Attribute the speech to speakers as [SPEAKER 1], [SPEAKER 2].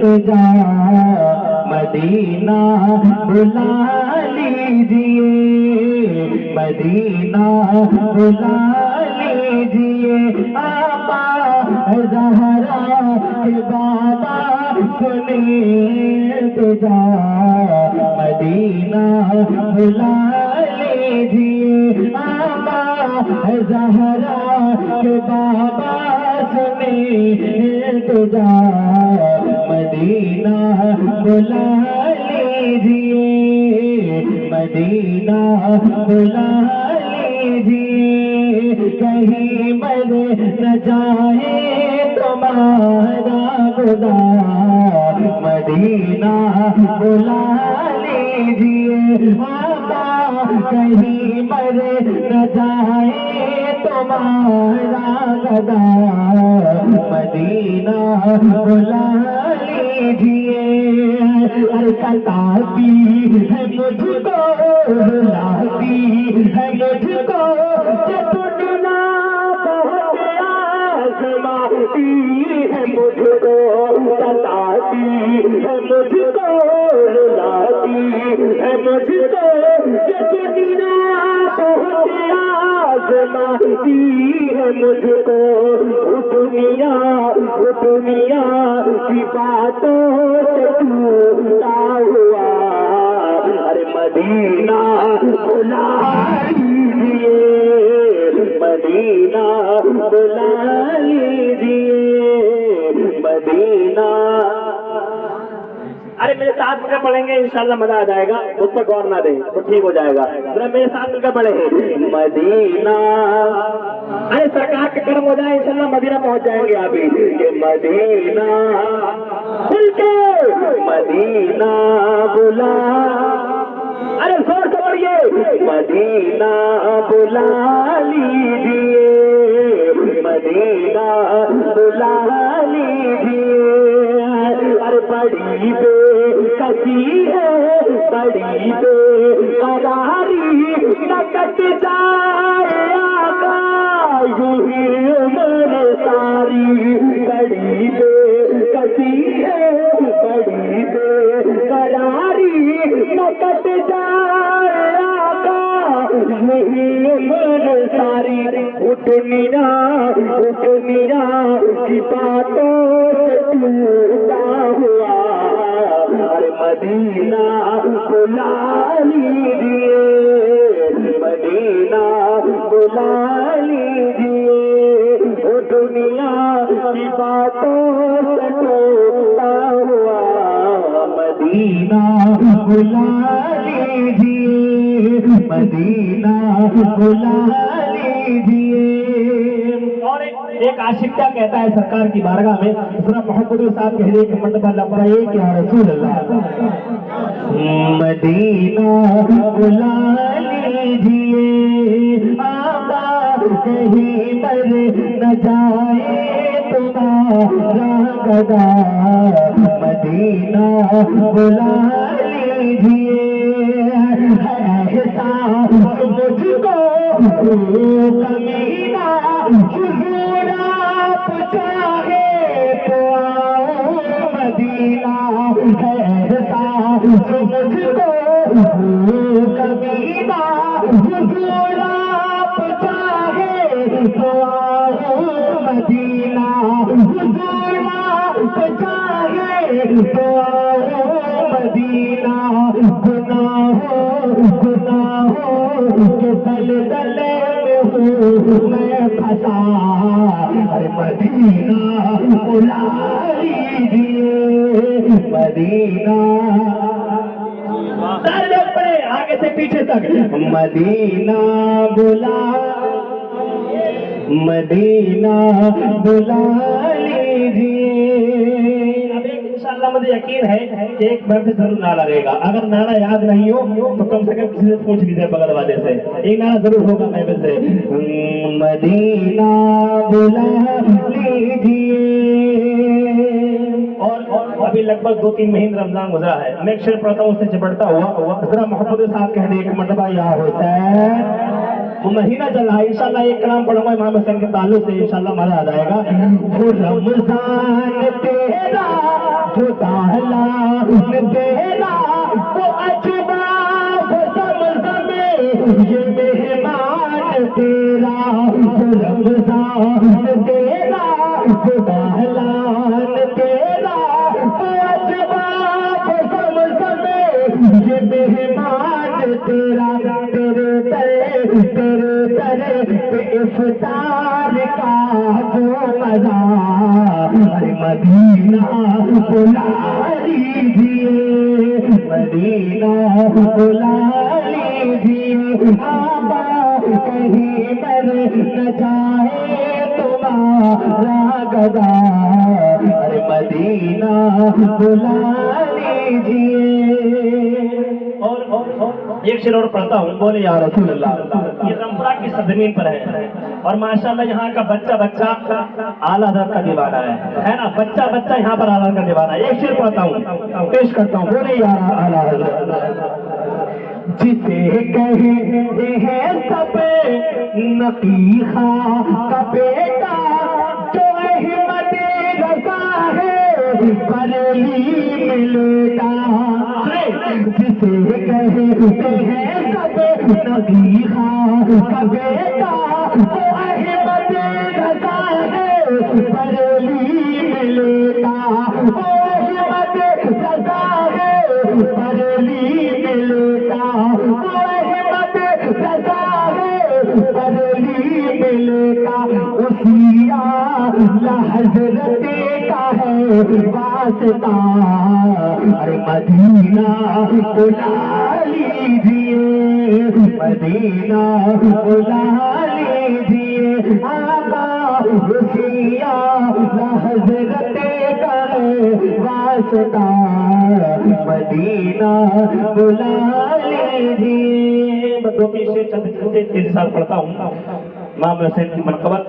[SPEAKER 1] तो जा मदीना बुला लीजिए, मदीना बुला लीजिए। आपा ज़हरा के बाबा सुने तो जा मदीना बुला लीजिए। आपा ज़हरा के बाबा सुने तो जा मदीना बुला लीजिए, मदीना बुला लीजिए। कहीं मर न जाए तुम्हारा खुदा, मदीना बुला लीजिए। बाबा कहीं मर न जाए तुम्हारा खुदा, मदीना बुला लीजिए। सताती है मुझको, रुलाती है मुझको, चटुटना बहुत आज़माती है मुझको, सताती है मुझको, रुलाती है मुझको, चटुटना बहुत आज़माती है मुझको। दुनिया की बातों से टूटा हुआ, अरे मदीना बुला लीजिए, मदीना बुला लीजिए, मदीना। अरे मेरे साथ मिलकर पढ़ेंगे इंशाल्लाह मजा आ जाएगा, उस पर गौर ना दे तो ठीक हो जाएगा। मेरे साथ मिलकर पढ़े मदीना। अरे सरकार के कर्म हो जाए इंशाल्लाह मदीना पहुंच जाएंगे आप ही। मदीना खुल के मदीना बुला, अरे जोर से पढ़िए, मदीना बुला लीजिए, मदीना बुला लीजिए। अरे बड़ी बेकसी है, बड़ी बेकरारी, न कट जाए आका यूं ही उम्र सारी। बड़ी बेकसी है, बड़ी बेकरारी, न कट जाए आका यूं ही उम्र सारी। दुनिया की बातों से टूटा हुआ, अरे मदीना बुला लीजिए, मदीना बुला लीजिए। वो दुनिया की बातों से टूटा हुआ, मदीना बुला लीजिए, मदीना बुला लीजिए। और एक आशिक क्या कहता है सरकार की बारगाह में, दूसरा मोहम्मद साहब कह रहे कि मतलब लब्बैक या रसूल अल्लाह, मदीना बुला लीजिए। आका कहीं मर न जाए तुम्हारा गदा, मदीना बुला लीजिए। मुझको कमीना हुजूर आप चाहे तो आओ मदीना, ऐसा मुझको कमीना हुजूर आप चाहे तो आओ मदीना, हुजूर आप चाहे तो आओ मदीना। गुनाहों के दलदले में हूँ मैं फंसा, अरे मदीना बुला लीजिए, मदीना। सारे लोग पढ़े आगे से पीछे तक, मदीना बुला, मदीना बुला लीजिए। इंशाल्लाह मुझे यकीन है कि एक बार भी जरूर नारा लगेगा। अगर नारा याद नहीं हो तो कम से कम किसी से पूछ लीजिए बगल वाले से, एक नारा जरूर होगा महफिल से, मदीना बुला लीजिए। और अभी लगभग 2-3 महीने रमजान गुजरा है, मैं एक शेर पढ़ता हूँ उससे चिपटता हुआ। जरा मोहम्मद साहब कह दिए कि मतलब या हुसैन वो महीना चल रहा है, इंशाल्लाह एक कलाम पढ़ूंगा इमाम हुसैन के ताल्लुक से, इंशाल्लाह मजा आ जाएगा। वो रमजान तेरा, वो दालान तेरा, वो अजबा, वो ज़मज़म ये मेहमान तेरा, वो रमजान तेरा, वो दालान तेरा, वो अजबा, वो ज़मज़म ये मेहमान तेरा, तेरे दर पे इफ्तार का जो मजा, अरे मदीना बुला लीजिए, मदीना बुला लीजिए, आबा कहीं पर न जाए तुम्हारा गदा, अरे मदीना बुला लीजिए। और एक शेर और पढ़ता हूँ, बोले या रसूल अल्लाह। ये रमपुरा की सरजमीन पर है और माशाल्लाह यहाँ का बच्चा बच्चा आला हज़रत का दीवाना है ना, बच्चा बच्चा यहाँ पर आला का दीवाना है। एक शेर पढ़ता हूँ, पेश करता हूँ, बोले या आला हज़रत। जिसे कहते हैं सब नकीहा का बेटा, जो अहमद रज़ा है बरेली मिलेगा, जिसे कहते हैं सब नकीहा का बेटा, जो अहमद रज़ा है बरेली मिलेगा, वो अहमद रज़ा है बरेली मिलेगा, वो अहमद रज़ा है बरेली मिलेगा, उसी आला हज़रत का है वास्ता, अरे मदीना बुला लीजिए, मदीना बुला लीजिए, आका उसी आला हज़रत का है वास्ता, मदीना बुला लीजिए। मैं दो पीछे चंद तेजी साल पढ़ता हूँ। इमाम हुसैन की मनक़बत